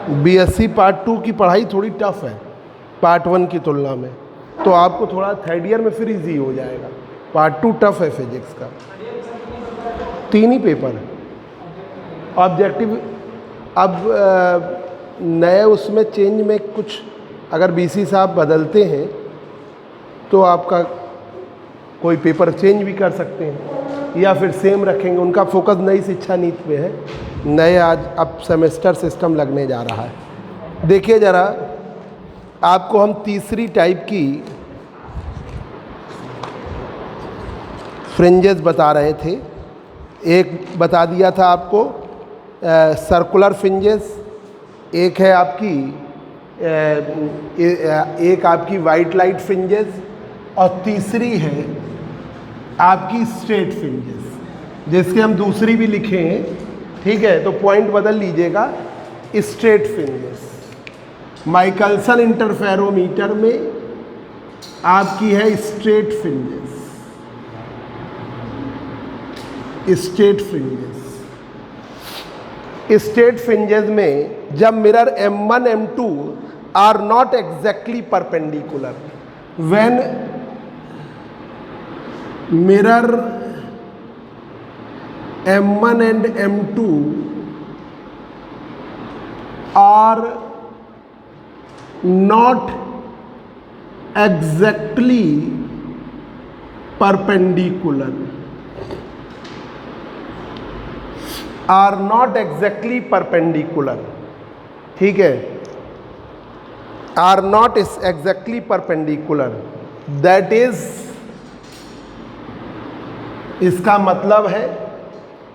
BSc part 2 की पढ़ाई थोड़ी टफ है पार्ट 1 की तुलना में, तो आपको थोड़ा थर्ड ईयर में फिर इजी हो जाएगा। पार्ट 2 टफ है फिजिक्स का, 3 ही पेपर ऑब्जेक्टिव। अब नए उसमें चेंज में कुछ अगर बीसी साहब बदलते हैं तो आपका कोई पेपर चेंज भी कर सकते हैं या फिर सेम रखेंगे। उनका फोकस नई शिक्षा नीति पे है, नए आज अब सेमेस्टर सिस्टम लगने जा रहा है। देखिए ज़रा, आपको हम तीसरी टाइप की फ्रिंजेस बता रहे थे। एक बता दिया था आपको सर्कुलर फ्रिंजेस, एक है आपकी एक आपकी वाइट लाइट फ्रिंजेस, और तीसरी है आपकी स्ट्रेट फ्रिंजेस, जिसके हम दूसरी भी लिखे हैं, ठीक है, तो पॉइंट बदल लीजिएगा। स्ट्रेट फ्रिंजेस माइकलसन इंटरफेरोमीटर में आपकी है straight fringes, straight fringes. Straight fringes में जब mirror M1 M2 are not exactly perpendicular, when mirror M1 and M2 are not exactly perpendicular, are not exactly perpendicular, ठीक है, are not exactly perpendicular, that is, इसका मतलब है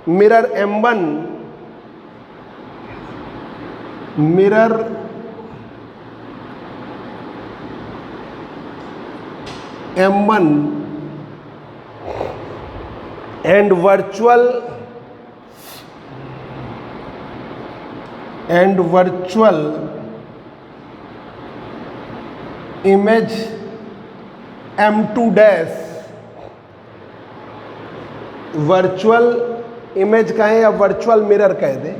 mirror M1 mirror M1 and virtual image M2 dash, virtual image कहें या virtual mirror कह दें,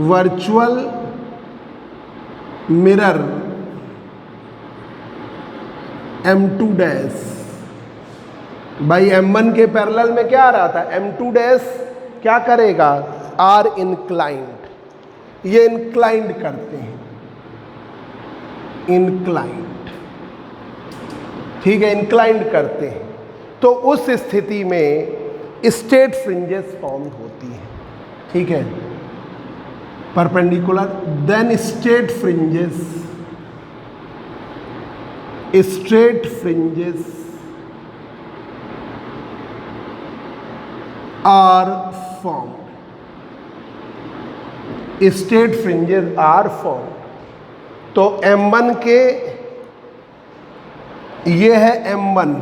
virtual mirror M2 dash भाई M1 के पैरेलल में क्या आ रहा था, M2 डैश क्या करेगा, आर इंक्लाइंड, ये इंक्लाइंड करते हैं, इंक्लाइंड, ठीक है, इंक्लाइंड करते हैं, तो उस स्थिति में स्ट्रेट फ्रिंजेस फॉर्म होती है, ठीक है, perpendicular, then straight fringes are form, straight fringes are form. तो M1 के ये है M1,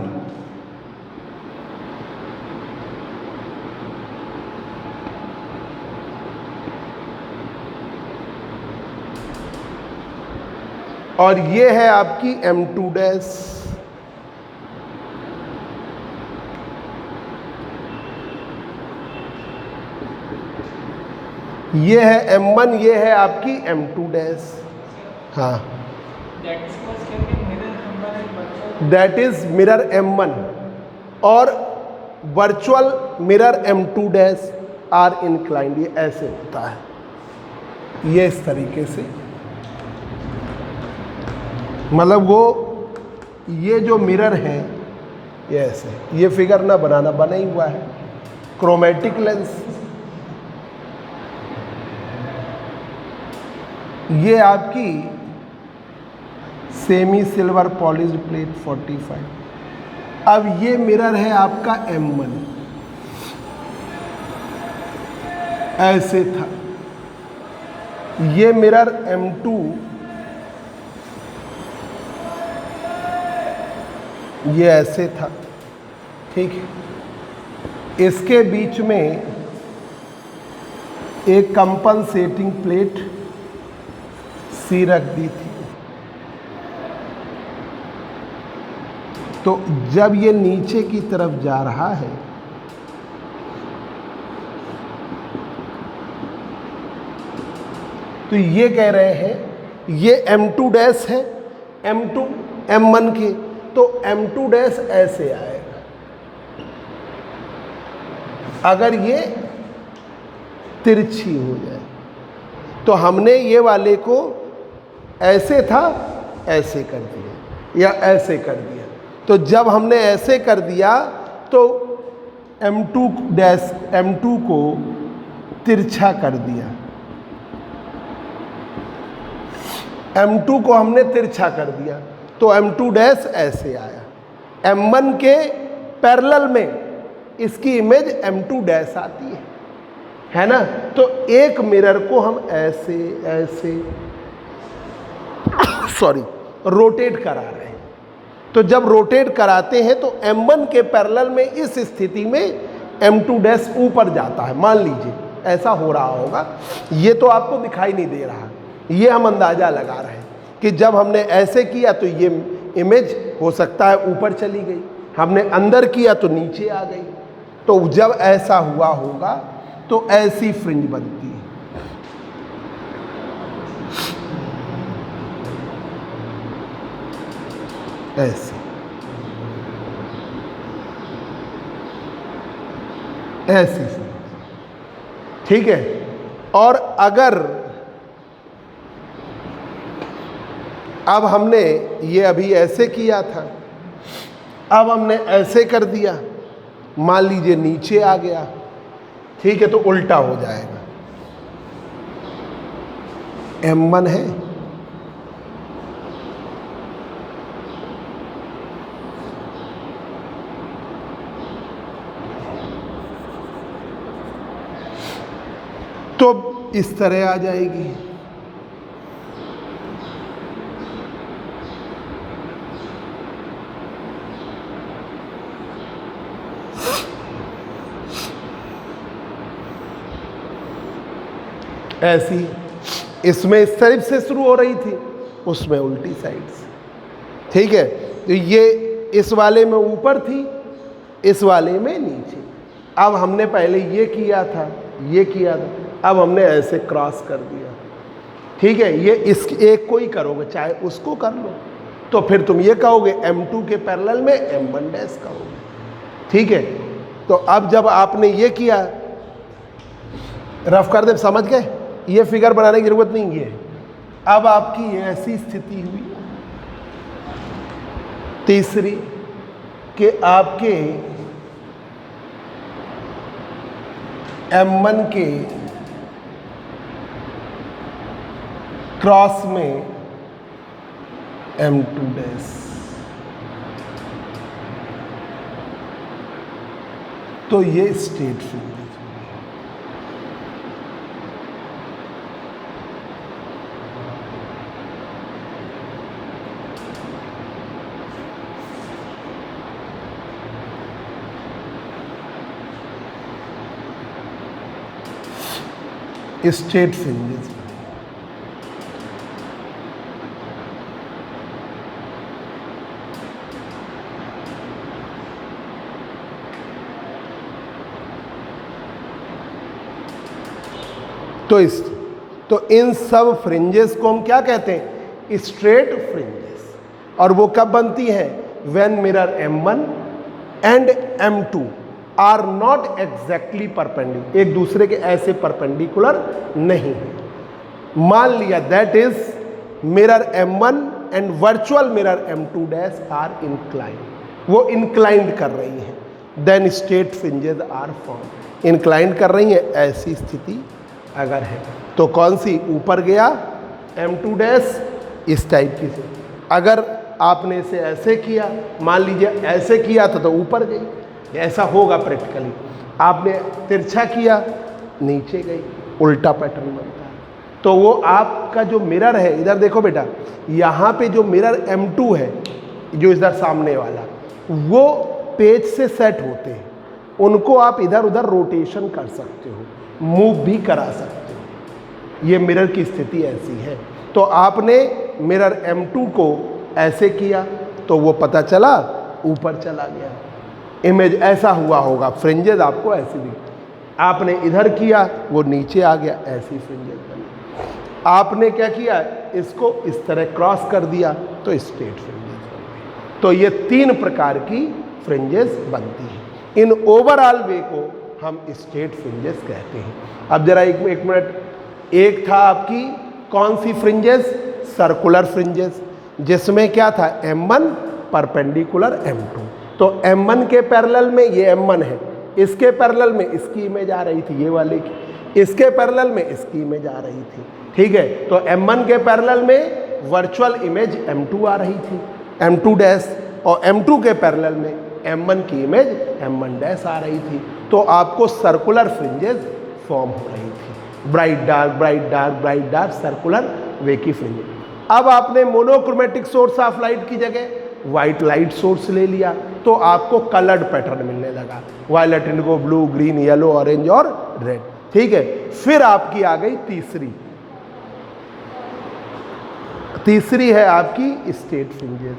और ये है आपकी M2 डैश, ये है M1, ये है आपकी M2 डैश, हाँ, दैट इज मिरर M1 और virtual mirror M2 dash are inclined, ये ऐसे होता है, ये इस तरीके से, मतलब वो ये जो मिरर है ये ऐसे, ये फिगर ना बनाना, बना ही हुआ है, क्रोमेटिक लेंस, ये आपकी सेमी सिल्वर पॉलिश्ड प्लेट 45। अब ये मिरर है आपका M1, ऐसे था, ये मिरर M2 ये ऐसे था, ठीक है, इसके बीच में एक कंपनसेटिंग प्लेट सी रख दी थी, तो जब ये नीचे की तरफ जा रहा है तो ये कह रहे हैं ये M2 डैश है, M2 M1 के, तो M2 डैश ऐसे आएगा। अगर ये तिरछी हो जाए तो हमने ये वाले को ऐसे था ऐसे कर दिया या ऐसे कर दिया, तो जब हमने ऐसे कर दिया तो M2 डैश M2 को तिरछा कर दिया, M2 को हमने तिरछा कर दिया तो M2 डैश ऐसे आया। M1 के पैरेलल में इसकी इमेज M2 डैश आती है ना। तो एक मिरर को हम ऐसे ऐसे रोटेट करा रहे हैं। तो जब रोटेट कराते हैं तो M1 के पैरेलल में इस स्थिति में M2 डैश ऊपर जाता है, मान लीजिए ऐसा हो रहा होगा। ये तो आपको दिखाई नहीं दे रहा, ये हम अंदाज़ा लगा रहे हैं कि जब हमने ऐसे किया तो ये इमेज हो सकता है ऊपर चली गई, हमने अंदर किया तो नीचे आ गई। तो जब ऐसा हुआ होगा तो ऐसी फ्रिंज बनती है। ऐसे ऐसी फ्रिंज, ठीक है। और अगर अब हमने ये अभी ऐसे किया था, अब हमने ऐसे कर दिया, मान लीजिए नीचे आ गया, ठीक है, तो उल्टा हो जाएगा। M1 है, तो इस तरह आ जाएगी। ऐसी इसमें इस तरफ से शुरू हो रही थी, उसमें उल्टी साइड से, ठीक है। तो ये इस वाले में ऊपर थी, इस वाले में नीचे। अब हमने पहले ये किया था, ये किया था, अब हमने ऐसे क्रॉस कर दिया, ठीक है। ये इस एक को ही करोगे, चाहे उसको कर लो, तो फिर तुम ये कहोगे M2 के पैरेलल में M1 डैश कहोगे, ठीक है। तो अब जब आपने ये किया, रफ कर दे, समझ गए, ये फिगर बनाने की जरूरत नहीं है। अब आपकी ऐसी स्थिति हुई तीसरी कि आपके M1 के क्रॉस में M2 डैश, तो ये स्ट्रेट फ्रिंज। स्ट्रेट फ्रिंजेस, तो इन सब फ्रिंजेस को हम क्या कहते हैं? Straight fringes. और वो कब बनती हैं? When mirror M1 and M2 are not exactly perpendicular, एक दूसरे के ऐसे परपेंडिकुलर नहीं है। मान लिया that is mirror M1 and virtual mirror M2 dash are inclined, वो इंक्लाइंड कर रही हैं, then straight fringes are form. Inclined कर रही हैं, ऐसी स्थिति अगर है तो कौन सी? ऊपर गया M2 डैश, इस टाइप की से। अगर आपने इसे ऐसे किया, मान लीजिए ऐसे किया था तो ऊपर गई, ऐसा होगा प्रैक्टिकली। आपने तिरछा किया, नीचे गई, उल्टा पैटर्न बनता है। तो वो आपका जो मिरर है, इधर देखो बेटा, यहाँ पे जो मिरर M2 है, जो इधर सामने वाला, वो पेज से सेट होते हैं, उनको आप इधर उधर रोटेशन कर सकते हो, मूव भी करा सकते हो। ये मिरर की स्थिति ऐसी है। तो आपने मिरर M2 को ऐसे किया तो वो पता चला ऊपर चला गया, इमेज ऐसा हुआ होगा, फ्रिंजेस आपको ऐसी दिखी। आपने इधर किया, वो नीचे आ गया, ऐसी फ्रिंजेस बनी। आपने क्या किया, इसको इस तरह क्रॉस कर दिया तो स्ट्रेट फ्रिंजेस बन गई। तो ये 3 प्रकार की फ्रिंजेस बनती हैं। इन ओवरऑल वे को हम स्ट्रेट फ्रिंजेस कहते हैं। अब जरा एक मिनट, एक था आपकी कौन सी फ्रिंजेस, सर्कुलर फ्रिंजेस, जिसमें क्या था M1 परपेंडिकुलर M2। तो M1 के पैरेलल में ये M1 है, इसके पैरेलल में इसकी इमेज आ रही थी, ये वाले की, इसके पैरेलल में इसकी इमेज आ रही थी। ठीक है, तो M1 के पैरेलल में वर्चुअल इमेज M2 आ रही थी, M2 डैश, और M2 के पैरेलल में M1 की इमेज M1 डैश आ रही थी। तो आपको सर्कुलर फ्रिंजेस फॉर्म हो रही थी, bright dark bright dark bright dark, circular way की फ्रिंजेस। अब आपने मोनोक्रोमेटिक सोर्स ऑफ लाइट की जगह वाइट लाइट सोर्स ले लिया तो आपको कलर्ड पैटर्न मिलने लगा, violet, indigo, blue, green, yellow, orange और रेड। ठीक है, फिर आपकी आ गई तीसरी है आपकी स्ट्रेट फ्रिंजेस।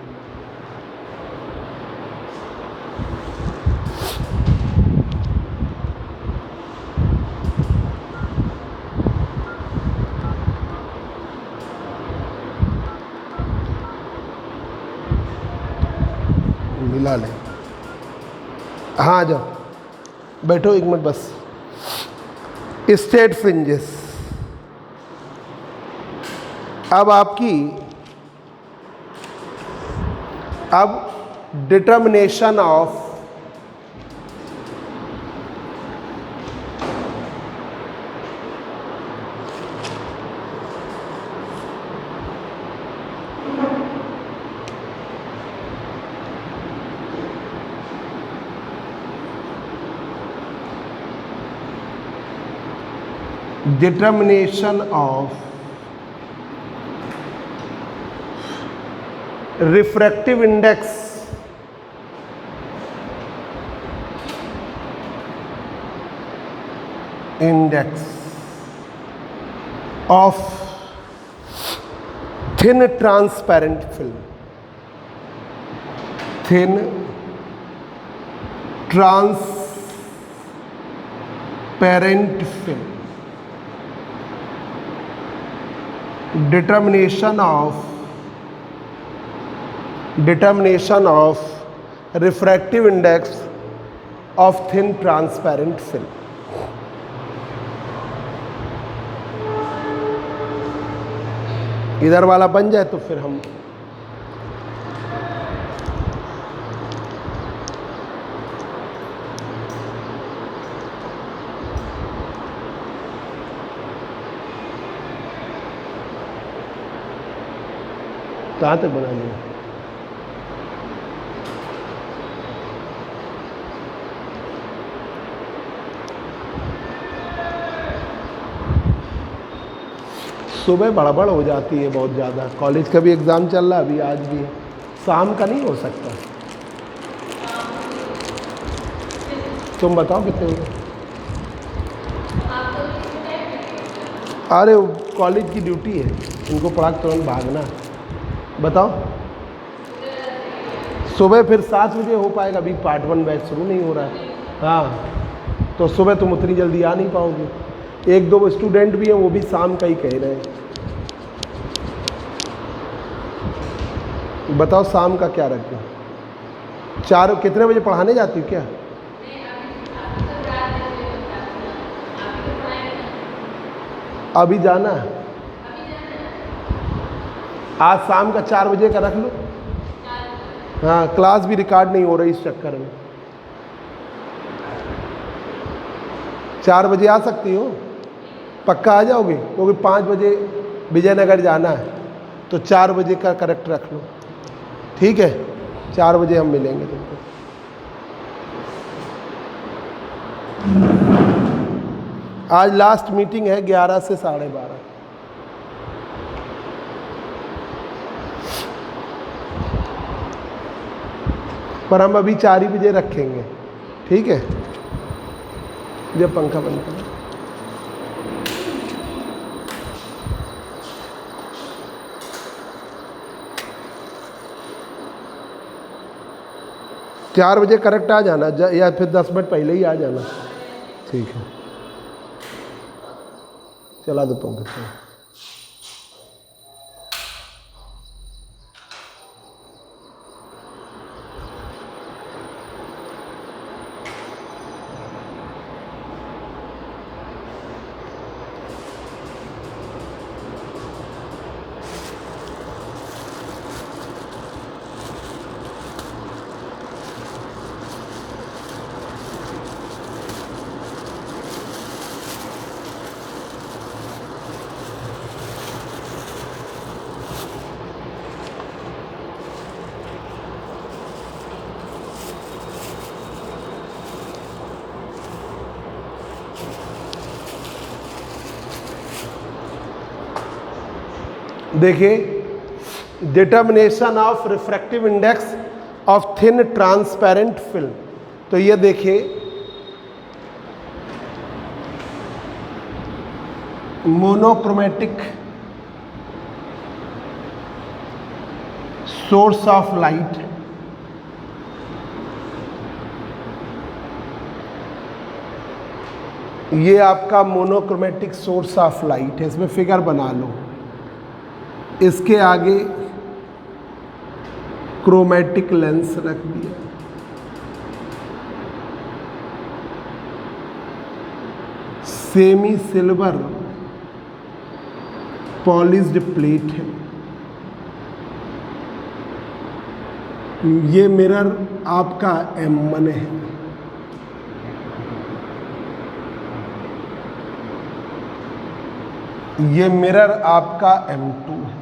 मिला ले, हाँ जाओ बैठो एक मिनट बस। स्ट्रेट फ्रिंजेस अब आपकी, अब determination of refractive index of thin transparent film, thin transparent film, determination of refractive index of thin transparent film। इधर वाला बन जाए तो फिर हम कहाँ तक बना लिया। सुबह बड़बड़ हो जाती है बहुत ज़्यादा, कॉलेज का भी एग्ज़ाम चल रहा है अभी, आज भी है, शाम का नहीं हो सकता। तुम बताओ कितने हुए। अरे कॉलेज की ड्यूटी है, इनको पढ़ा के तुरंत भागना। बताओ सुबह फिर 7 बजे हो पाएगा, अभी पार्ट 1 बैच शुरू नहीं हो रहा है। हाँ तो सुबह तुम उतनी जल्दी आ नहीं पाओगे। 1-2 स्टूडेंट भी हैं, वो भी शाम का ही कह रहे हैं। बताओ शाम का क्या रख दो। 4 कितने बजे पढ़ाने जाती हो क्या? अभी जाना है, आज शाम का 4 बजे का रख लो। हाँ क्लास भी रिकॉर्ड नहीं हो रही इस चक्कर में। 4 बजे आ सकती हो? पक्का आ जाओगे? क्योंकि 5 बजे विजयनगर जाना है, तो 4 बजे का करेक्ट रख लो। ठीक है, 4 बजे हम मिलेंगे तुमको। आज लास्ट मीटिंग है 11 से 12:30। पर हम अभी 4 ही बजे रखेंगे। ठीक है, जब पंखा बंद करो। चार बजे करेक्ट आ जाना, या फिर 10 मिनट पहले ही आ जाना। ठीक है, चला दो पंखा। देखिए, determination of refractive index of thin transparent film. तो ये देखिए, मोनोक्रोमेटिक सोर्स ऑफ लाइट, ये आपका मोनोक्रोमेटिक सोर्स ऑफ लाइट है। इसमें फिगर बना लो, इसके आगे क्रोमेटिक लेंस रख दिया, सेमी सिल्वर पॉलिश्ड प्लेट है। ये मिरर आपका M1 है। ये मिरर आपका M2 है।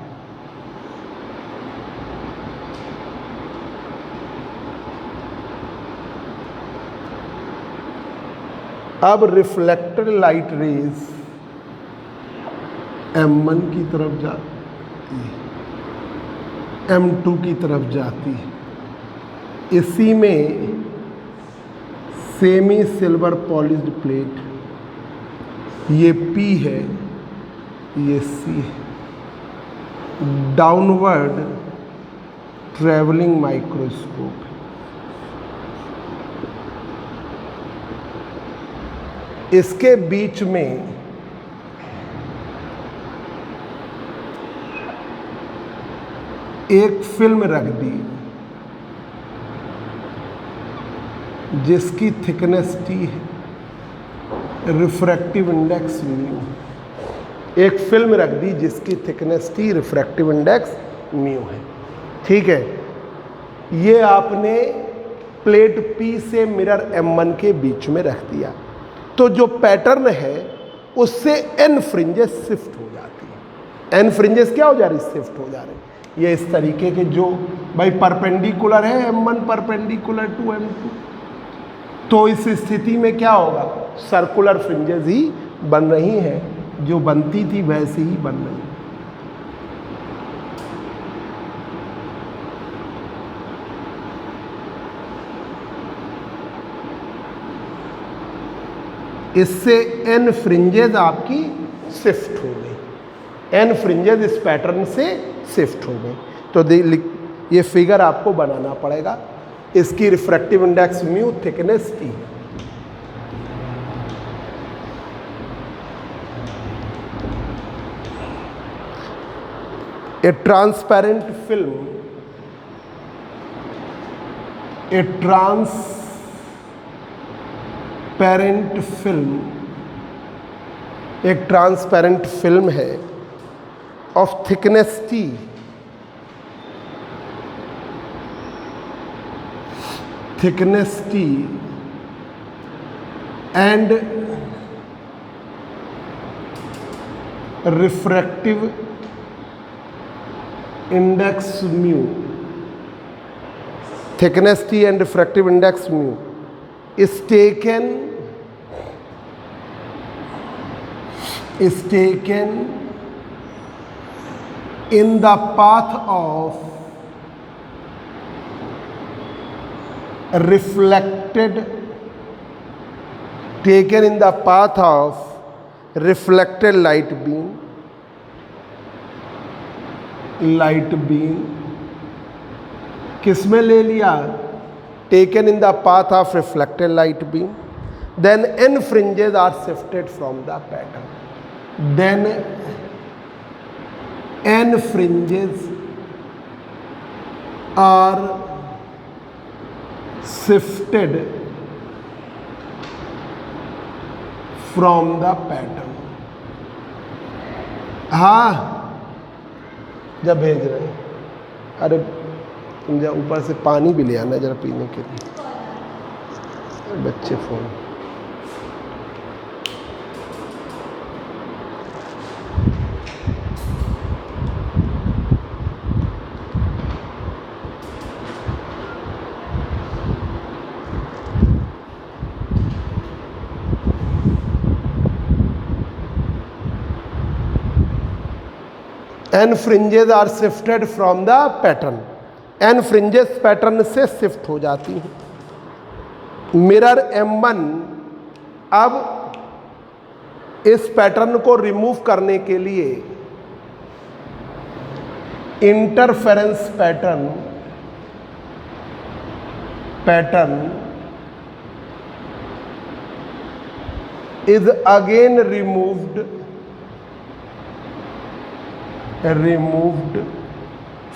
अब रिफ्लेक्टेड लाइट रेज M1 की तरफ जाती है, M2 की तरफ जाती है। इसी में सेमी सिल्वर पॉलिश्ड प्लेट, ये P है, ये C है। डाउनवर्ड ट्रैवलिंग माइक्रोस्कोप, इसके बीच में एक फिल्म रख दी जिसकी थिकनेस T है, रिफ्रैक्टिव इंडेक्स म्यू। एक फिल्म रख दी जिसकी thickness T, refractive index mu है। ठीक है, ये आपने प्लेट P से मिरर M1 के बीच में रख दिया, तो जो पैटर्न है उससे n फ्रिंजेस शिफ्ट हो जाती है। n फ्रिंजेस क्या हो जा रही? शिफ्ट हो जा रही है। ये इस तरीके के जो भाई परपेंडिकुलर है M1 परपेंडिकुलर टू M2, तो इस स्थिति में क्या होगा? सर्कुलर फ्रिंजेस ही बन रही हैं, जो बनती थी वैसी ही बन रही। इससे n फ्रिंजेस आपकी शिफ्ट हो गई, n फ्रिंजेस इस पैटर्न से शिफ्ट हो गई। तो ये फिगर आपको बनाना पड़ेगा। इसकी refractive index mu, thickness T। ए ट्रांसपेरेंट फिल्म, ए ट्रांसपेरेंट फिल्म, एक ट्रांसपेरेंट फिल्म है of thickness T, thickness T and refractive index mu, thickness T and refractive index mu is taken in the path of reflected, taken in the path of reflected light beam किस में ले लिया? taken in the path of reflected light beam, then n fringes are shifted from the pattern, then n fringes are shifted from the pattern। हाँ, जब भेज रहे हैं, अरे तुम जा ऊपर से पानी भी ले आना जरा पीने के लिए, बच्चे phone. N fringes are shifted from the pattern, n fringes pattern से शिफ्ट हो जाती हैं। मिरर M1 अब इस पैटर्न को रिमूव करने के लिए interference pattern is again removed,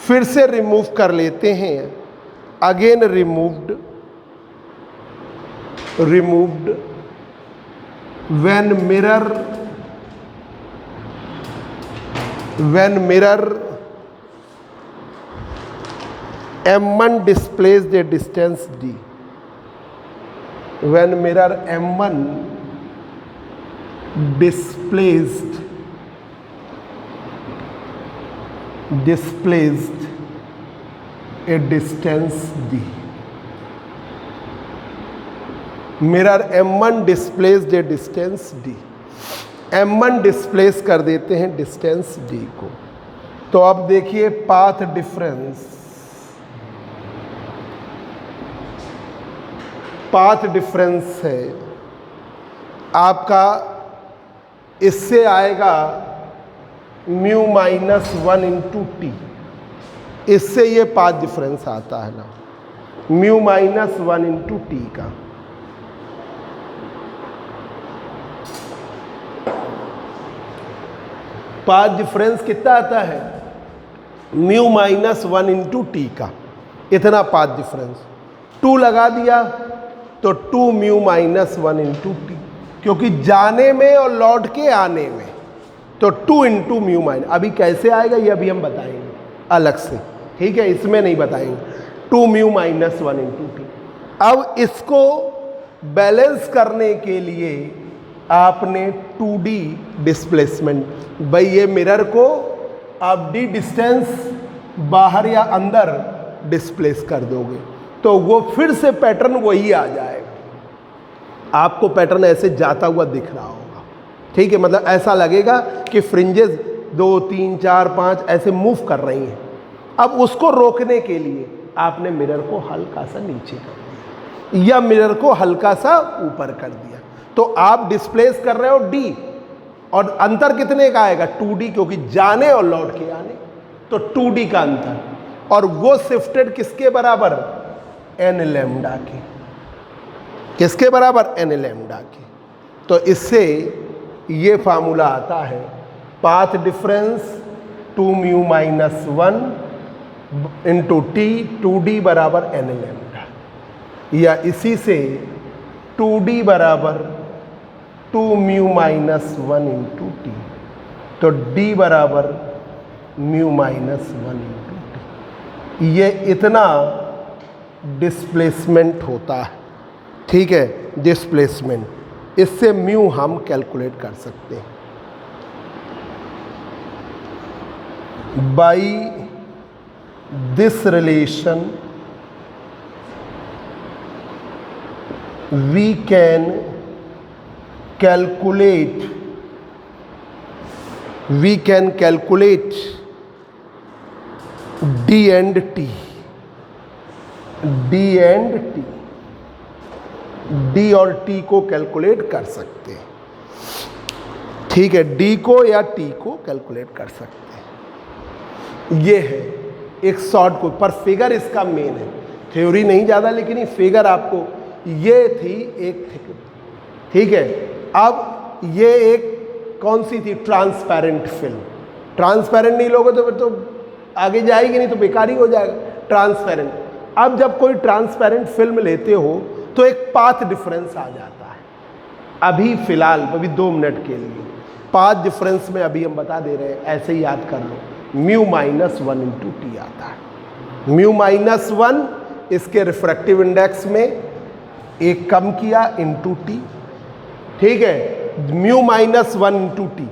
फिर से रिमूव कर लेते हैं, again removed when mirror M1 displays the distance d, when mirror M1 displaced a distance d, mirror M1 displaced a distance d, M1 displace कर देते हैं डिस्टेंस d को। तो अब देखिए पाथ डिफरेंस है आपका, इससे आएगा म्यू माइनस 1 इंटू टी, इससे ये पाथ डिफरेंस आता है ना, म्यू माइनस 1 इंटू टी का। पाथ डिफरेंस कितना आता है, म्यू माइनस 1 इंटू टी का, इतना पाथ डिफरेंस। 2 लगा दिया तो 2 म्यू माइनस 1 इंटू टी, क्योंकि जाने में और लौट के आने में, तो 2 इंटू म्यू माइनस। अभी कैसे आएगा ये अभी हम बताएंगे अलग से, ठीक है, इसमें नहीं बताएंगे। 2 म्यू माइनस 1 इंटू टी। अब इसको बैलेंस करने के लिए आपने 2D डिस्प्लेसमेंट, भाई ये मिरर को आप d डिस्टेंस बाहर या अंदर डिस्प्लेस कर दोगे तो वो फिर से पैटर्न वही आ जाएगा। आपको पैटर्न ऐसे जाता हुआ दिख रहा होगा, ठीक है, मतलब ऐसा लगेगा कि फ्रिंजेस 2 3 4 5 ऐसे मूव कर रही हैं। अब उसको रोकने के लिए आपने मिरर को हल्का सा नीचे कर दिया या मिरर को हल्का सा ऊपर कर दिया, तो आप डिस्प्लेस कर रहे हो d, और अंतर कितने का आएगा 2D, क्योंकि जाने और लौट के आने, तो 2D का अंतर, और वो शिफ्टेड किसके बराबर, n लैम्डा के, किसके बराबर, n लैम्डा के। तो इससे ये फार्मूला आता है path difference 2 mu minus 1 into T, 2D बराबर n लैम्डा, या इसी से 2D बराबर 2 म्यू माइनस 1 इंटू टी, तो D बराबर म्यू माइनस 1 इंटू टी। ये इतना डिस्प्लेसमेंट होता है, ठीक है, डिस्प्लेसमेंट। इससे म्यू हम कैलकुलेट कर सकते हैं। By this relation we can calculate d and t, d और t को कैलकुलेट कर सकते हैं, ठीक है, d को या t को कैलकुलेट कर सकते हैं। ये है एक शॉर्ट को, पर फिगर इसका मेन है, थ्योरी नहीं ज़्यादा, लेकिन ये फिगर आपको, ये थी एक, ठीक है। अब ये एक कौन सी थी, ट्रांसपेरेंट फिल्म। ट्रांसपेरेंट नहीं लोगे तो फिर तो आगे जाएगी नहीं, तो बेकार ही हो जाएगा। ट्रांसपेरेंट, अब जब कोई ट्रांसपेरेंट फिल्म लेते हो तो एक पाथ डिफरेंस आ जाता है। अभी फिलहाल अभी 2 मिनट के लिए पाथ डिफरेंस में अभी हम बता दे रहे हैं, ऐसे ही याद कर लो, म्यू माइनस 1 इंटू टी आता है। म्यू माइनस 1 इसके रिफ्रैक्टिव इंडेक्स में एक कम किया इंटू टी, ठीक है, म्यू माइनस 1 इंटू टी।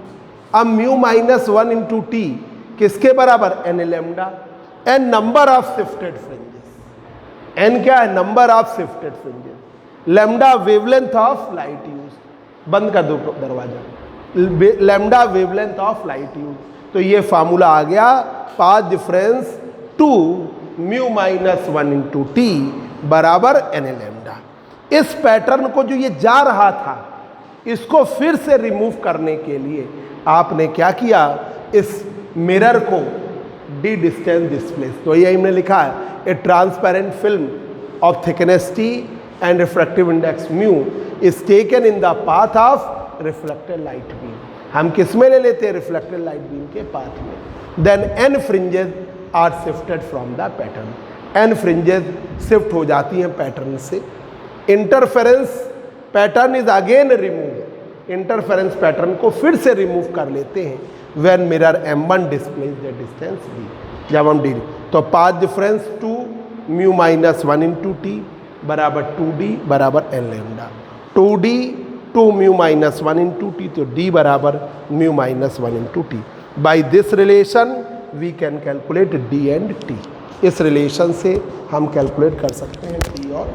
अब म्यू माइनस 1 इंटू टी किसके बराबर, n lambda, n number of shifted fringes. n क्या है, number of shifted fringes. Lambda wavelength of light use, बंद कर दो दरवाजा, lambda wavelength of light use, तो ये फार्मूला आ गया, path difference 2 mu minus 1 into t बराबर एन लैम्डा। इस पैटर्न को जो ये जा रहा था, इसको फिर से रिमूव करने के लिए आपने क्या किया, इस मिरर को डी डिस्टेंस डिस्प्लेस, तो ये हमने लिखा है a transparent film of thickness t and refractive index mu is taken in the path of reflected light beam. हम किस में ले लेते हैं, रिफ्लेक्टेड लाइट बीम के पाथ में। Then n fringes are shifted from the pattern, n fringes shift हो जाती हैं पैटर्न से। Interference pattern is again remove, interference pattern को फिर से रिमूव कर लेते हैं when mirror M1 displace the distance d, जब हम डी, तो path difference 2 mu minus 1 into t बराबर 2d बराबर n lambda. 2d 2 mu minus 1 into t, तो d बराबर mu minus 1 into t. By this relation we can calculate d and t। इस relation से हम कैलकुलेट कर सकते हैं d और t।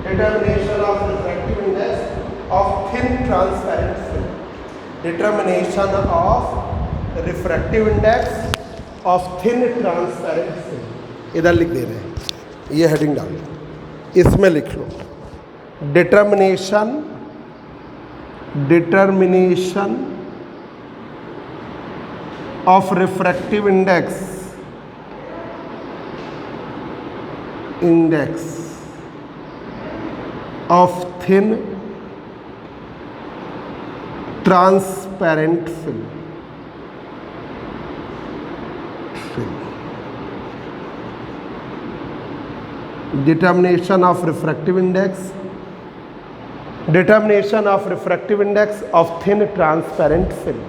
Determination of refractive index of thin transparent film. Determination of refractive index of thin transparent film. इधर लिख दे रहे हैं, ये हेडिंग डाल लो, इसमें लिख लो determination of refractive index of thin transparent film. Determination of refractive index of thin transparent film.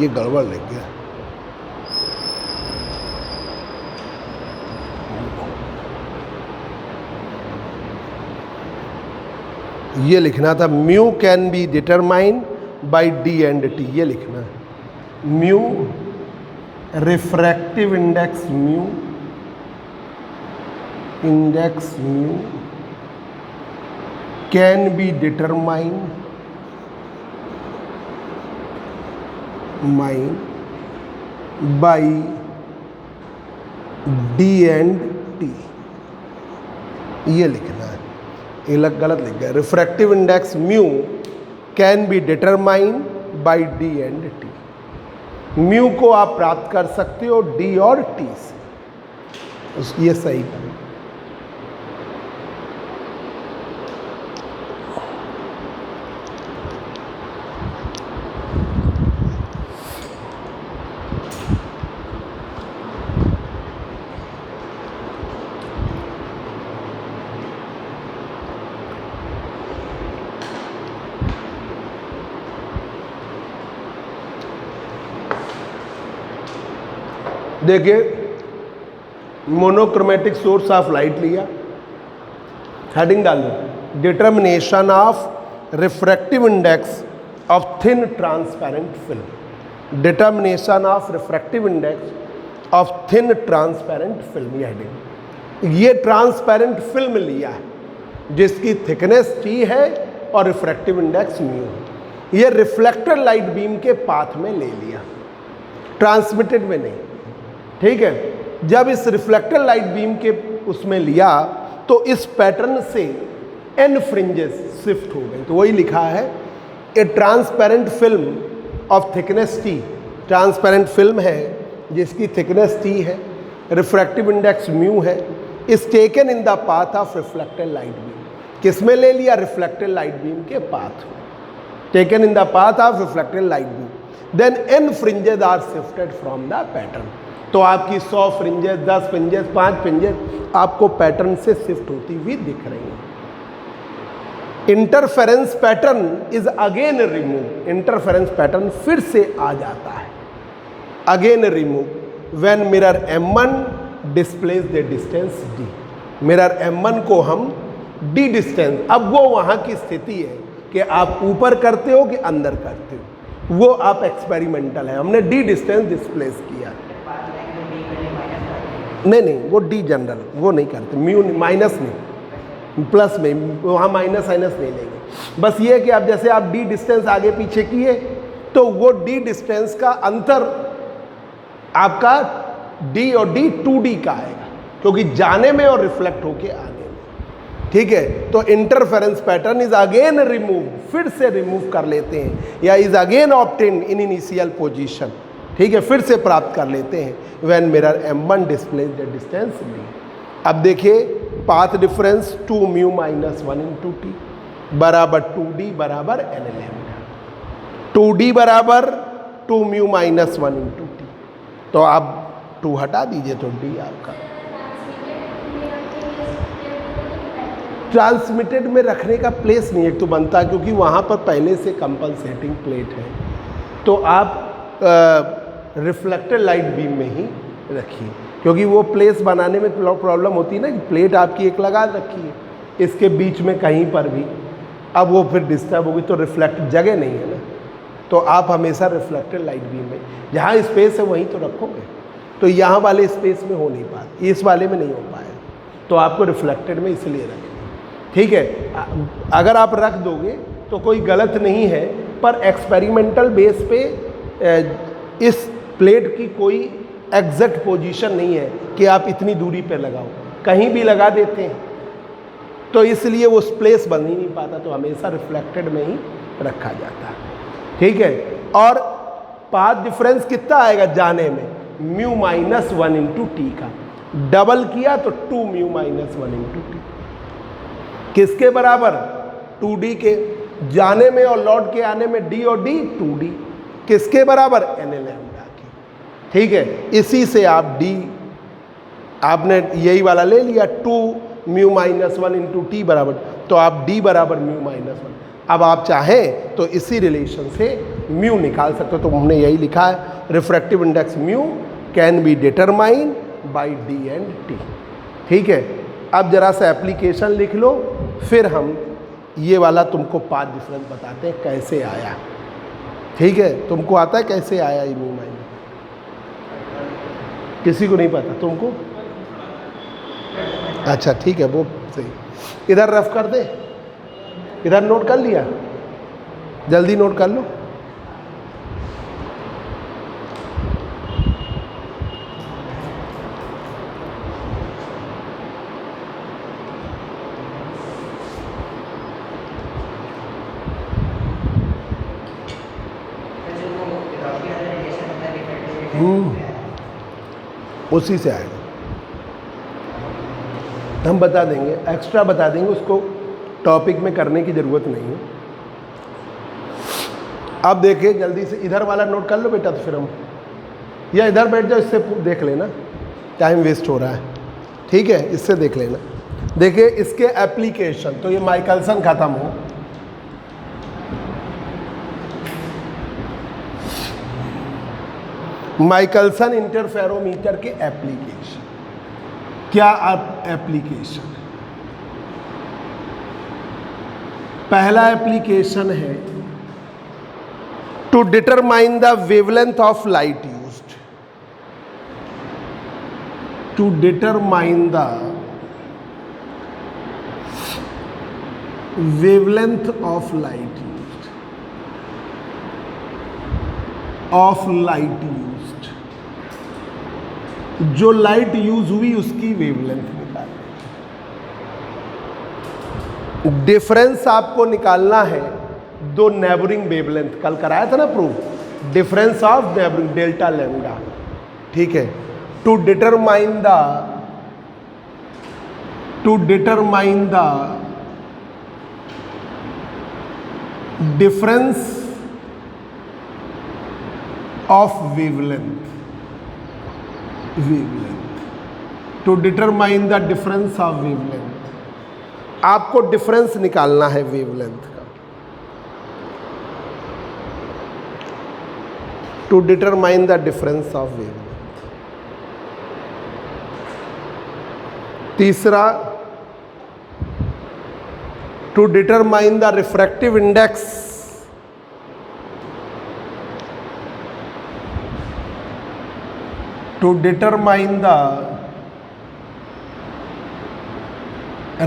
ये गड़बड़ लग गया, ये लिखना था mu can be determined by D and T, ये लिखना है mu refractive index mu can be determined by D and T, ये लिखना है, ये गलत लिख गया। Refractive index mu can be determined by D and T। Mu को आप प्राप्त कर सकते हो D और T से, ये सही है। देखिए मोनोक्रोमेटिक सोर्स ऑफ लाइट लिया, हेडिंग डाल दो determination of refractive index of thin transparent film. Determination of refractive index of thin transparent film, ये हेडिंग। ये ट्रांसपेरेंट फिल्म लिया है जिसकी थिकनेस T है और रिफ्रैक्टिव इंडेक्स म्यू है। ये रिफ्लेक्टेड लाइट बीम के पाथ में ले लिया, ट्रांसमिटेड में नहीं, ठीक है। जब इस रिफ्लेक्टेड लाइट बीम के उसमें लिया तो इस पैटर्न से n फ्रिंजेस शिफ्ट हो गई। तो वही लिखा है, a transparent film of thickness T, transparent film है जिसकी थिकनेस T है, रिफ्रैक्टिव इंडेक्स म्यू है, is taken in the path of reflected light beam. किसमें ले लिया? रिफ्लेक्टेड लाइट बीम के पाथ में, taken in the path of reflected light beam. Then n fringes are shifted from the pattern. तो आपकी 100 fringes, 10 fringes, 5 fringes आपको pattern से shift होती हुई दिख रही हैं। Interference pattern is again remove, interference pattern फिर से आ जाता है, again remove when mirror M1 displace the distance D। Mirror M1 को हम D डिस्टेंस, अब वो वहाँ की स्थिति है कि आप ऊपर करते हो कि अंदर करते हो, वो आप एक्सपेरिमेंटल है, हमने D डिस्टेंस डिस्प्लेस किया। नहीं, वो D जनरल वो नहीं करते, म्यू माइनस नहीं, प्लस में, वहाँ माइनस साइनस नहीं लेंगे। बस ये है कि आप जैसे आप D डिस्टेंस आगे पीछे किए तो वो D डिस्टेंस का अंतर आपका D और D 2D का आएगा, क्योंकि जाने में और रिफ्लेक्ट होके आने में, ठीक है। तो interference pattern is again remove, फिर से रिमूव कर लेते हैं, या is again obtained in initial position, ठीक है, फिर से प्राप्त कर लेते हैं when mirror M1 displace the distance D। अब देखिए path difference 2 mu minus 1 into T बराबर 2D बराबर n लैम्डा, 2D बराबर 2 म्यू माइनस 1 इंटू T। तो आप 2 हटा दीजिए तो D आपका। ट्रांसमिटेड में रखने का प्लेस नहीं एक तो बनता है, क्योंकि वहाँ पर पहले से कंपनसेटिंग प्लेट है, तो आप रिफ्लेक्टेड लाइट बीम में ही रखिए, क्योंकि वो प्लेस बनाने में प्रॉब्लम होती है ना कि प्लेट आपकी एक लगा रखी है इसके बीच में कहीं पर भी, अब वो फिर डिस्टर्ब होगी तो रिफ्लेक्ट जगह नहीं है ना, तो आप हमेशा रिफ्लेक्टेड लाइट बीम में जहाँ स्पेस है वहीं तो रखोगे, तो यहाँ वाले स्पेस में हो नहीं पाता, इस वाले में नहीं हो पाया, तो आपको रिफ्लेक्टेड में इसलिए रखें, ठीक है। अगर आप रख दोगे तो कोई गलत नहीं है, पर एक्सपेरिमेंटल बेस पे इस प्लेट की कोई एग्जैक्ट पोजीशन नहीं है कि आप इतनी दूरी पे लगाओ, कहीं भी लगा देते हैं, तो इसलिए वो प्लेस बन ही नहीं पाता, तो हमेशा रिफ्लेक्टेड में ही रखा जाता है, ठीक है। और पाथ डिफरेंस कितना आएगा जाने में? म्यू माइनस 1 इंटू T का, डबल किया तो 2 म्यू माइनस 1 इंटू T, किसके बराबर? 2D के, जाने में और लौट के आने में D और D 2D, किसके बराबर? n लैम्डा के, ठीक है। इसी से आप D आपने यही वाला ले लिया 2 म्यू माइनस 1 इंटू T बराबर, तो आप D बराबर म्यू माइनस 1। अब आप चाहें तो इसी रिलेशन से म्यू निकाल सकते हो, तो हमने यही लिखा है refractive index mu can be determined by D and T, ठीक है। अब जरा सा एप्लीकेशन लिख लो, फिर हम ये वाला तुमको पाथ डिफरेंस बताते हैं कैसे आया, ठीक है। तुमको आता है कैसे आया ये म्यू माइनस? किसी को नहीं पता? तुमको? अच्छा ठीक है, वो सही। इधर रफ कर दे, इधर नोट कर लिया, जल्दी नोट कर लो। उसी से आएगा, हम बता देंगे, एक्स्ट्रा बता देंगे, उसको टॉपिक में करने की ज़रूरत नहीं है। अब देखिए जल्दी से इधर वाला नोट कर लो बेटा, तो फिर हम, या इधर बैठ जाओ, इससे देख लेना, टाइम वेस्ट हो रहा है, ठीक है, इससे देख लेना। देखिए इसके एप्लीकेशन, तो ये माइकलसन ख़त्म हो, माइकलसन इंटरफेरोमीटर के एप्लीकेशन, क्या एप्लीकेशन है? पहला एप्लीकेशन है to determine the wavelength of light used, to determine the wavelength of light used, जो लाइट यूज हुई उसकी वेवलेंथ निकालनी। डिफरेंस आपको निकालना है दो नेबरिंग वेवलेंथ, कल कराया था ना proof, difference of neighbouring delta lambda, ठीक है। To determine the difference of wavelength, to determine the difference of wavelength, आपको डिफरेंस निकालना है वेवलेंथ का। To determine the difference of wavelength. तीसरा, to determine the refractive index, to determine the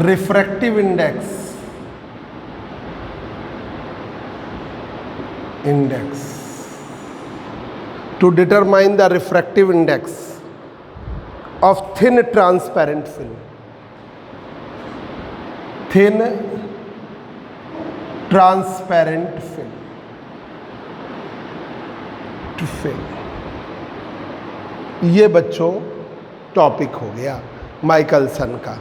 refractive index to determine the refractive index of thin transparent film, thin transparent film to film। ये बच्चों topic हो गया Michelson का।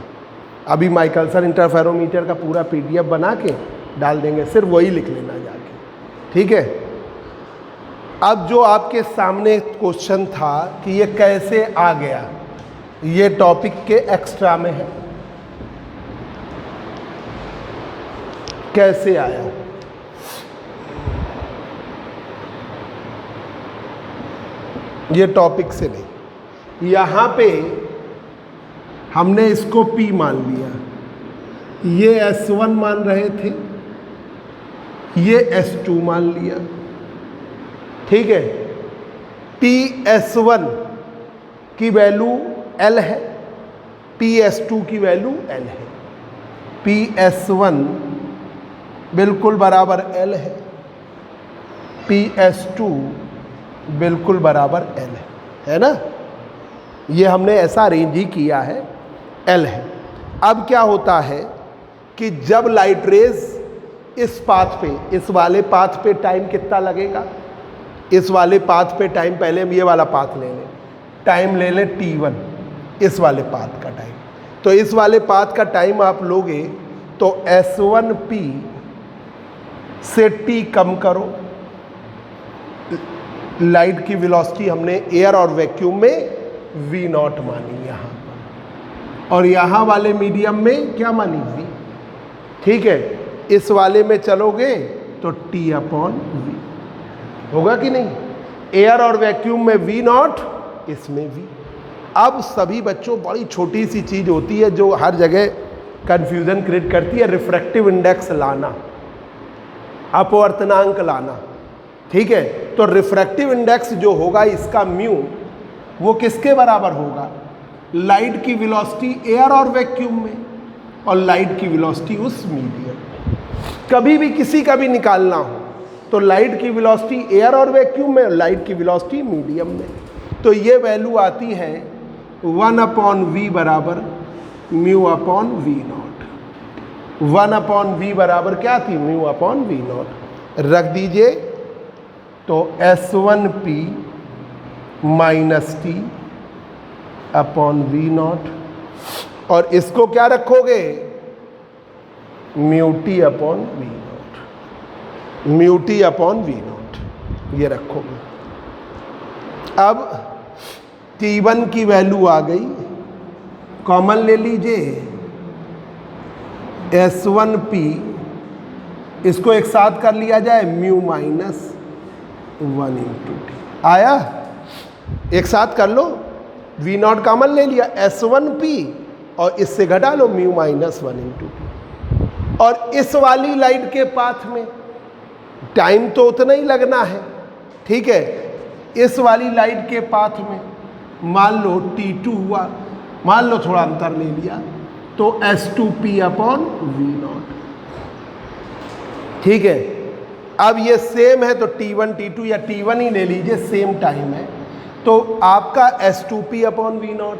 अभी Michelson interferometer का पूरा PDF बना के डाल देंगे, सिर्फ वही लिख लेना जाके, ठीक है। अब जो आपके सामने क्वेश्चन था कि ये कैसे आ गया, ये टॉपिक के एक्स्ट्रा में है, कैसे आया। ये टॉपिक से नहीं, यहाँ पे हमने इसको P मान लिया, ये S1 मान रहे थे, ये S2 मान लिया, ठीक है। PS1 की वैल्यू L है, PS2 की वैल्यू L है। PS1 बिल्कुल बराबर L है, PS2 बिल्कुल बराबर L है ना। ये हमने ऐसा अरेंज ही किया है, L है। अब क्या होता है कि जब लाइट रेज इस पाथ पे, इस वाले पाथ पे टाइम कितना लगेगा, इस वाले पाथ पे टाइम, पहले हम ये वाला पाथ ले लें, टाइम ले लें T1, इस वाले पाथ का टाइम। तो इस वाले पाथ का टाइम आप लोगे तो S1P से T कम करो, लाइट की वेलोसिटी हमने एयर और वैक्यूम में V0 मानी यहाँ पर, और यहाँ वाले मीडियम में क्या मानी V, ठीक है। इस वाले में चलोगे तो T/V होगा कि नहीं, एयर और वैक्यूम में V0, इसमें V। अब सभी बच्चों, बड़ी छोटी सी चीज़ होती है जो हर जगह कंफ्यूजन क्रिएट करती है, रिफ्रैक्टिव इंडेक्स लाना, अपवर्तनांक लाना, ठीक है। तो रिफ्रैक्टिव इंडेक्स जो होगा इसका म्यू, वो किसके बराबर होगा, लाइट की वेलोसिटी एयर और वैक्यूम में, और लाइट की वेलोसिटी उस मीडियम। कभी भी किसी का भी निकालना हो तो लाइट की वेलोसिटी एयर और वैक्यूम में, लाइट की वेलोसिटी मीडियम में। तो ये वैल्यू आती है 1/V बराबर μ/V0। 1/V बराबर क्या थी, μ/V0 रख दीजिए। तो S1P - T/V0, और इसको क्या रखोगे, μT/V0 ये रखोगे। अब T1 की वैल्यू आ गई, कॉमन ले लीजिए, S1P, इसको एक साथ कर लिया जाए, μ-1 × T आया, एक साथ कर लो, V0 कॉमन ले लिया, S1P, और इससे घटा लो μ-1 × T। और इस वाली लाइट के पाथ में टाइम तो उतना ही लगना है, ठीक है। इस वाली लाइट के पाथ में मान लो T2 हुआ, मान लो थोड़ा अंतर ले लिया, तो S2P अपॉन V0। ठीक है, अब ये सेम है तो T1 T2 या T1 ही ले लीजिए, सेम टाइम है, तो आपका S2P अपॉन V0,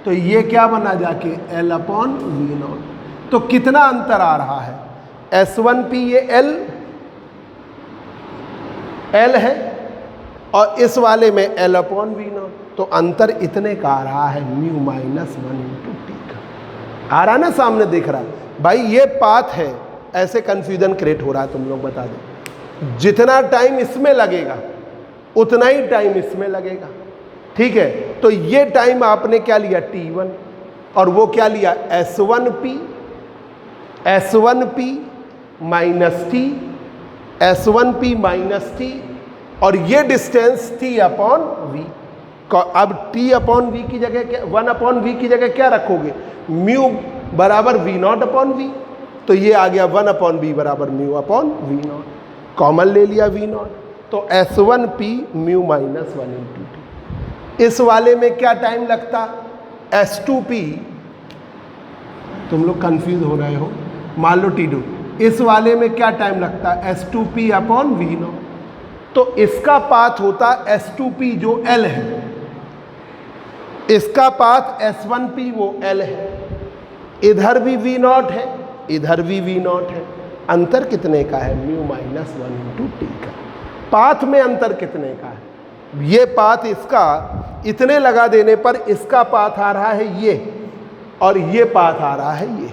तो ये क्या बना जाके L अपॉन V0। तो कितना अंतर आ रहा है, S1P ये L है और इस वाले में L अपॉन V0, तो अंतर इतने का आ रहा है म्यू माइनस 1 इंटू टी का। आ रहा ना सामने, दिख रहा है भाई, ये पाथ है, ऐसे कंफ्यूजन क्रिएट हो रहा है, तुम लोग बता दो, जितना टाइम इसमें लगेगा उतना ही टाइम इसमें लगेगा। ठीक है, तो ये टाइम आपने क्या लिया T1 और वो क्या लिया S1P minus T, S1P minus T, और ये डिस्टेंस T अपॉन V। अब T अपॉन V की जगह क्या, 1 अपॉन V की जगह क्या रखोगे, म्यू बराबर V0 अपॉन V, तो ये आ गया 1 अपॉन V बराबर म्यू अपॉन V0, कॉमन ले लिया V0, तो S1P mu minus 1 into T. इस वाले में क्या टाइम लगता, S2P, तुम लोग कंफ्यूज हो रहे हो, मान लो T2, इस वाले में क्या टाइम लगता है S2P अपॉन V0, तो इसका पाथ होता S2P जो L है, इसका पाथ S1P वो L है, इधर भी V0 है इधर भी V0 है, अंतर कितने का है म्यू माइनस 1 इंटू टी का। पाथ में अंतर कितने का है, ये पाथ इसका इतने लगा देने पर इसका पाथ आ रहा है ये, और ये पाथ आ रहा है ये।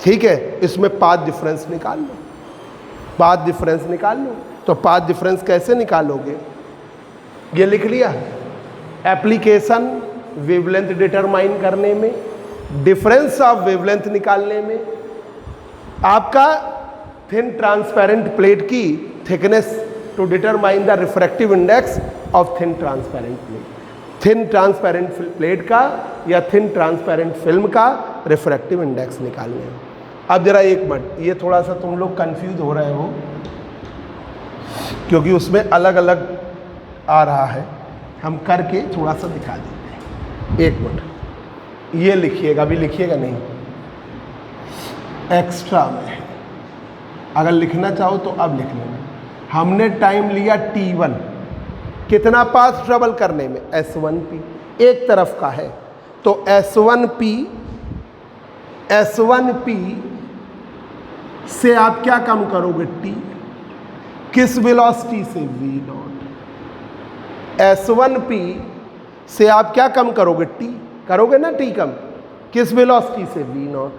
ठीक है, इसमें पाथ डिफरेंस निकाल लो, पाथ डिफरेंस निकाल लो। तो पाथ डिफरेंस कैसे निकालोगे, ये लिख लिया, एप्लीकेशन वेवलेंथ डिटरमाइन करने में, डिफरेंस ऑफ वेवलेंथ निकालने में, आपका थिन ट्रांसपेरेंट प्लेट की thickness to determine the refractive index of thin transparent plate, thin transparent plate का या थिन ट्रांसपेरेंट फिल्म का रिफ्रैक्टिव इंडेक्स निकालने में। अब जरा एक मिनट, ये थोड़ा सा तुम लोग कंफ्यूज हो रहे हो क्योंकि उसमें अलग अलग आ रहा है, हम करके थोड़ा सा दिखा देते हैं। एक मिनट, ये लिखिएगा, अभी लिखिएगा नहीं, एक्स्ट्रा में है, अगर लिखना चाहो तो अब लिख लेना। हमने टाइम लिया T1, कितना पाथ ट्रेवल करने में, S1P, एक तरफ का है, तो S1P से आप क्या कम करोगे T, किस वेलोसिटी से, V0। S1P से आप क्या कम करोगे T, करोगे ना T कम, किस वेलोसिटी से, V0,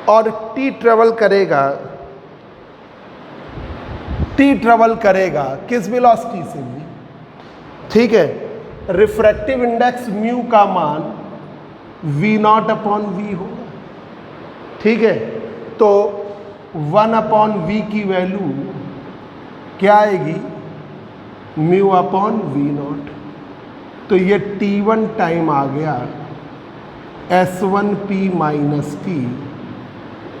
और T ट्रेवल करेगा किस वेलोसिटी से, V। ठीक है, रिफ्रैक्टिव इंडेक्स म्यू का मान V0 अपॉन V होगा। ठीक है, तो 1 अपॉन V की वैल्यू क्या आएगी, म्यू अपॉन V0, तो ये T1 टाइम आ गया S1P minus T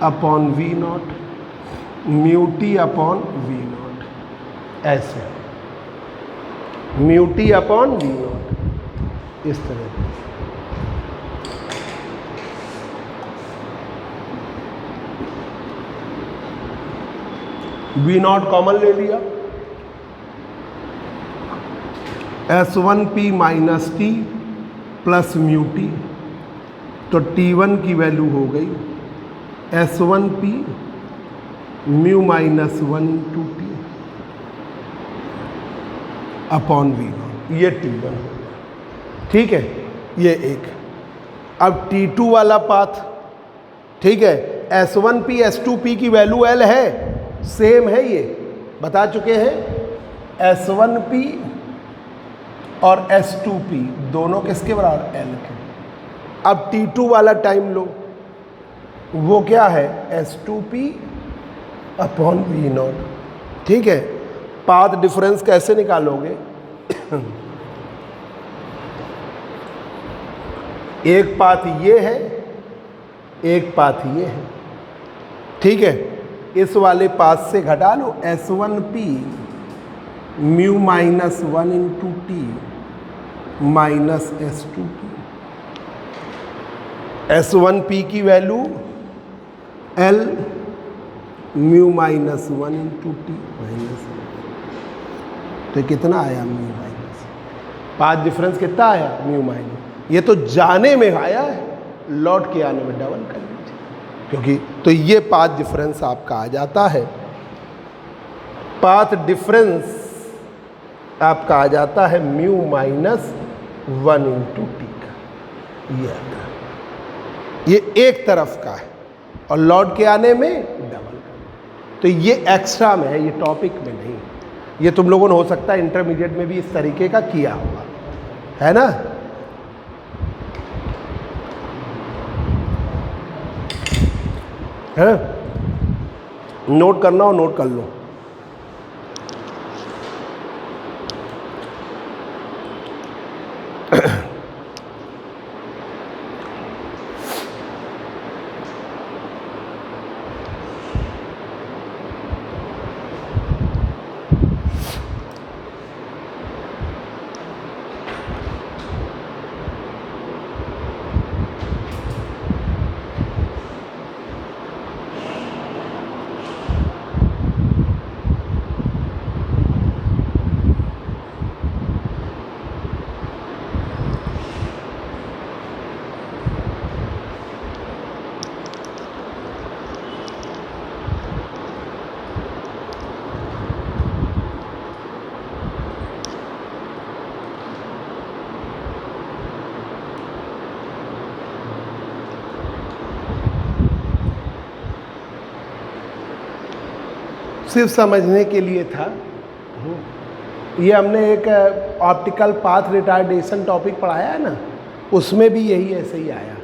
upon V0 mu T upon V0, ऐसे म्यू टी अपॉन V0 इस तरह। V0 कॉमन ले लिया, S1P minus T plus mu T, तो T1 की वैल्यू हो गई S1P mu minus 1 into T upon V0, ये T1 हो गया। ठीक है, ये एक। अब T2 वाला पाथ, ठीक है, S1P S2P की वैल्यू L है, सेम है, ये बता चुके हैं, S1P और S2P दोनों किसके बराबर, L के। अब T2 वाला टाइम लो, वो क्या है, S2P अपॉन V0। ठीक है, पाथ डिफरेंस कैसे निकालोगे, एक पाथ ये है, एक पाथ ये है। ठीक है, इस वाले पाथ से घटा लो, S1P mu minus 1 into T minus S2P, S1P की value L mu minus 1 into T minus, तो कितना आया म्यू माइनस, पाथ डिफरेंस कितना आया म्यू माइनस, ये तो जाने में आया है, लौट के आने में डबल कर लीजिए, क्योंकि तो ये पाथ डिफरेंस आपका आ जाता है, पाथ डिफरेंस आपका आ जाता है म्यू माइनस 1 इंटू टी का, ये आता है, ये एक तरफ का है और लौट के आने में डबल, तो ये एक्स्ट्रा में है, ये टॉपिक में नहीं, ये तुम लोगों ने हो सकता है इंटरमीडिएट में भी इस तरीके का किया होगा, है ना। है नोट करना हो नोट कर लो। सिर्फ समझने के लिए था, ये हमने एक ऑप्टिकल पाथ रिटार्डेशन टॉपिक पढ़ाया है ना, उसमें भी यही ऐसे ही आया,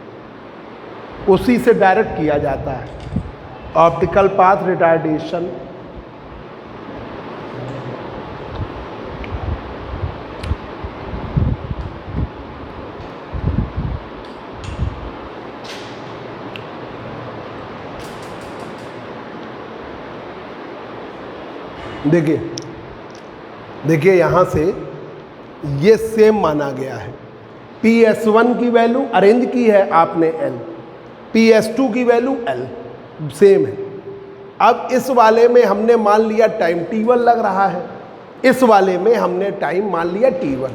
उसी से डायरेक्ट किया जाता है ऑप्टिकल पाथ रिटार्डेशन। देखिए देखिए यहाँ से ये सेम माना गया है, PS1 की वैल्यू अरेंज की है आपने L, PS2 की वैल्यू L सेम है। अब इस वाले में हमने मान लिया टाइम T1 लग रहा है, इस वाले में हमने टाइम मान लिया T1,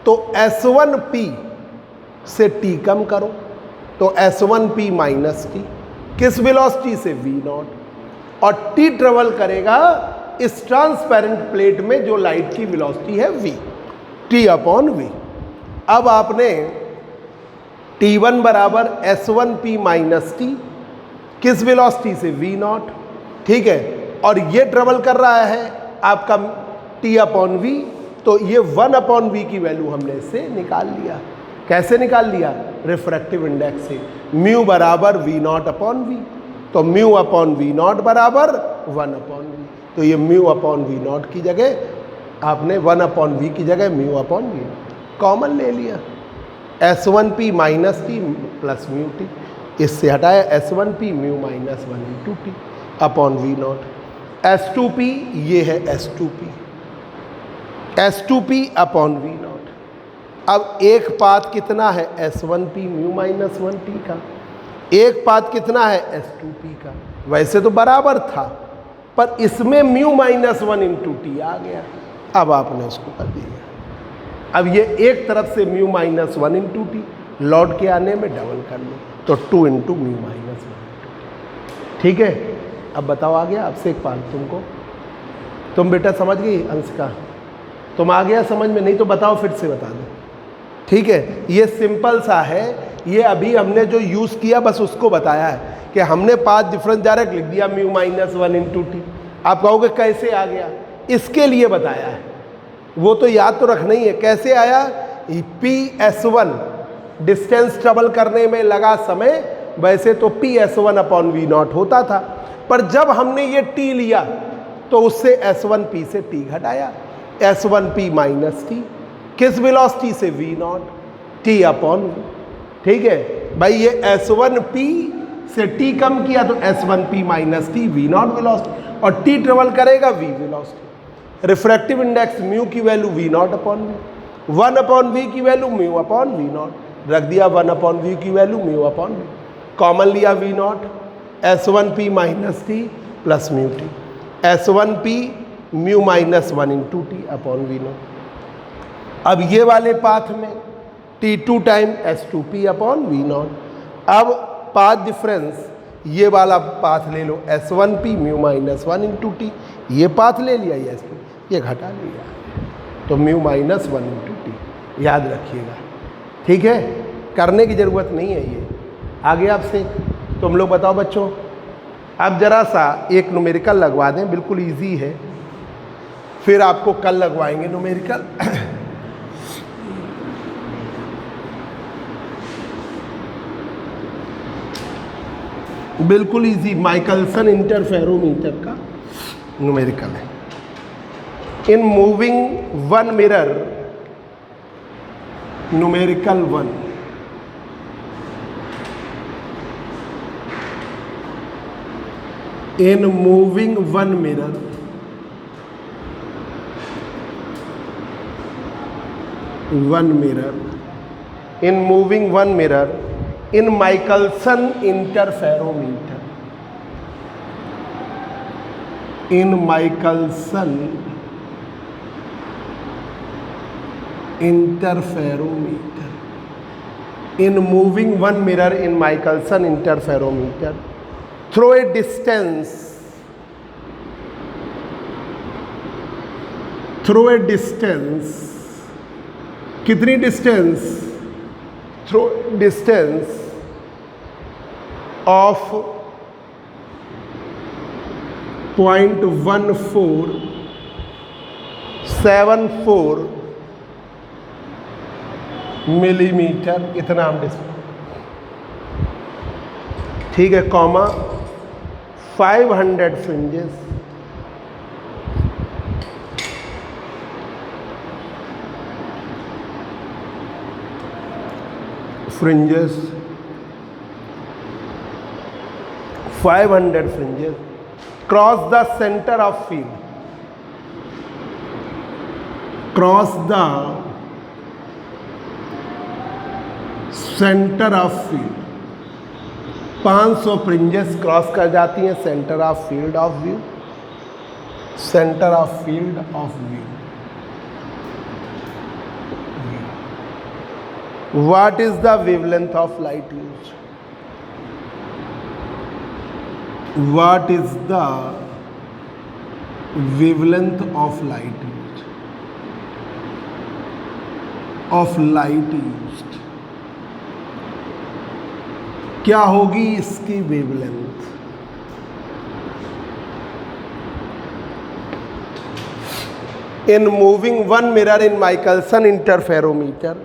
तो S1P से T कम करो, तो S1P माइनस T किस वेलोसिटी से V0, और T ट्रेवल करेगा इस ट्रांसपेरेंट प्लेट में जो लाइट की वेलोसिटी है v, T अपॉन v। अब आपने T1 बराबर S1P माइनस T किस वेलोसिटी से v0, ठीक है, और ये ट्रेवल कर रहा है आपका T अपॉन v, तो ये 1 अपॉन v की वैल्यू हमने इससे निकाल लिया। कैसे निकाल लिया? रिफ्रैक्टिव इंडेक्स से, म्यू बराबर v0 अपॉन v, तो म्यू अपॉन v0 बराबर 1 अपॉन v, तो ये म्यू अपॉन v0 की जगह आपने 1 अपॉन v की जगह म्यू अपॉन v कॉमन ले लिया, S1P minus T plus mu T, इससे हटाया S1P mu minus 1 into T upon v0, S2P ये है S2P, S2P अपॉन v0। अब एक पाथ कितना है S1P म्यू माइनस 1 टी का, एक पाथ कितना है S2P का, वैसे तो बराबर था पर इसमें म्यू माइनस 1 इंटू टी आ गया, अब आपने उसको कर दिया। अब ये एक तरफ से म्यू माइनस 1 इंटू टी, लौट के आने में डबल कर लो, तो 2 इंटू म्यू माइनस 1, ठीक है। अब बताओ आ गया आपसे एक पार्ट तुमको, तुम बेटा समझ गई अंशिका, तुम आ गया समझ में, नहीं तो बताओ फिर से बता दो, ठीक है। ये सिंपल सा है, ये अभी हमने जो यूज़ किया बस उसको बताया है कि हमने पाथ डिफरेंस डायरेक्ट लिख दिया म्यू माइनस 1 इंटू टी। आप कहोगे कैसे आ गया, इसके लिए बताया है, वो तो याद तो रखना ही है कैसे आया। PS1 डिस्टेंस ट्रेवल करने में लगा समय, वैसे तो PS1 अपॉन V0 होता था, पर जब हमने ये T लिया तो उससे S1P से T घटाया, S1P माइनस T किस वेलोसिटी से V0, T अपॉन V, ठीक है भाई। ये S1P से T कम किया तो S1P minus T V0 velocity, और T ट्रेवल करेगा V velocity. Refractive index mu की value V0 upon V, 1 upon V की वैल्यू म्यू अपॉन V0, रख दिया 1/v की value mu upon V, common लिया v not, S1p minus T plus mu T, S1p mu minus 1 into T upon V not. अब ये वाले path में T2 time S2p upon V not. अब path difference ये वाला path ले लो, S1p mu minus 1 into T, ये path ले लिया, ये S2, ये घटा लिया, तो म्यू माइनस 1 इंटू टी, याद रखिएगा, ठीक है, करने की ज़रूरत नहीं है ये। आगे आपसे तुम लोग बताओ बच्चों, अब ज़रा सा एक न्यूमेरिकल लगवा दें, बिल्कुल इजी है, फिर आपको कल लगवाएंगे न्यूमेरिकल। बिल्कुल इजी माइकलसन इंटरफेरोमीटर का न्यूमेरिकल है। In moving one mirror numerical 1, in moving one mirror, in moving one mirror in Michelson interferometer, in Michelson interferometer, in moving one mirror in Michelson interferometer through a distance, कितनी distance, through distance of 0.1474 millimetre, इतना हम ठीक है, comma 500 fringes, fringes 500 fringes cross the centre of field, cross the centre of field, 500 fringes cross कर जाती हैं centre of field of view, centre of field of view. What is the wavelength of light used? What is the wavelength of light used? Of light used. क्या होगी इसकी wavelength? In moving one mirror in Michelson interferometer,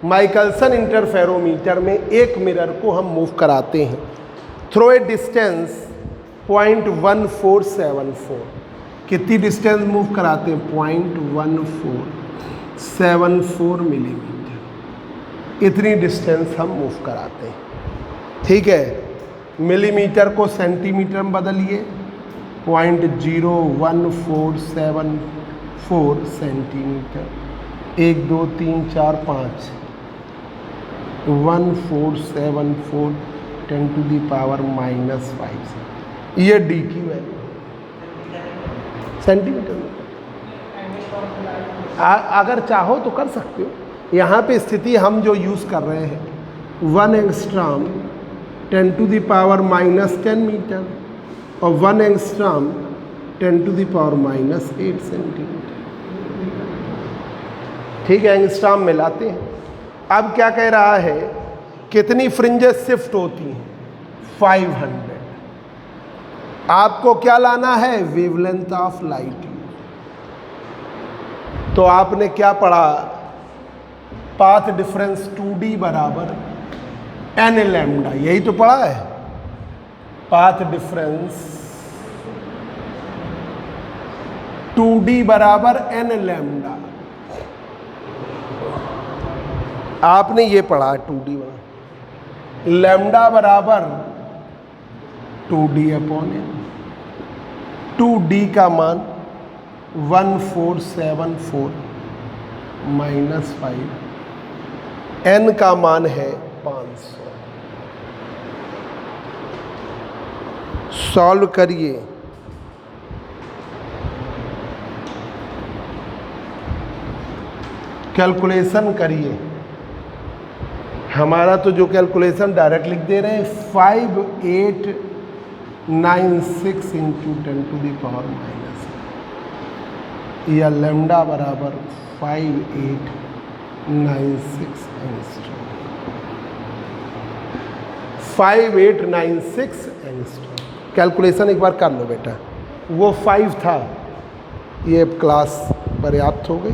Michelson interferometer में एक mirror को हम move कराते हैं through a distance 0.1474, कितनी डिस्टेंस मूव कराते हैं? 0.1474 मिलीमीटर, इतनी डिस्टेंस हम मूव कराते हैं, ठीक है। मिलीमीटर को सेंटीमीटर में बदलिए, 0.01474 सेंटीमीटर, 1 2 3 4 5, 1474 10 to the power -5, ये डी की वैल्यू सेंटीमीटर में। अगर चाहो तो कर सकते हो, यहाँ पे स्थिति हम जो यूज़ कर रहे हैं 1 angstrom 10 to the power -10 metre और 1 angstrom 10 to the power -8 centimetre, ठीक है, एंगस्ट्रॉम मिलाते हैं। अब क्या कह रहा है, कितनी फ्रिंजेस शिफ्ट होती हैं? 500। आपको क्या लाना है? Wavelength of light. तो आपने क्या पढ़ा? पाथ डिफरेंस 2D बराबर n लैम्डा, यही तो पढ़ा है। पाथ डिफरेंस 2D बराबर n लैम्डा, आपने ये पढ़ा 2D बराबर लैम्डा बराबर 2D अपॉन n। 2D का मान 1474 -5 n का मान है 500। सॉल्व करिए। कैलकुलेशन करिए। हमारा तो जो कैलकुलेशन डायरेक्ट लिख दे रहे हैं 5896 इंटू 10⁻⁻, या लैम्डा बराबर 5896 एंगस्ट्रॉम। 5896 एंगस्ट्रॉम। कैलकुलेशन एक बार कर लो बेटा। वो 5 था, ये क्लास पर्याप्त हो गई।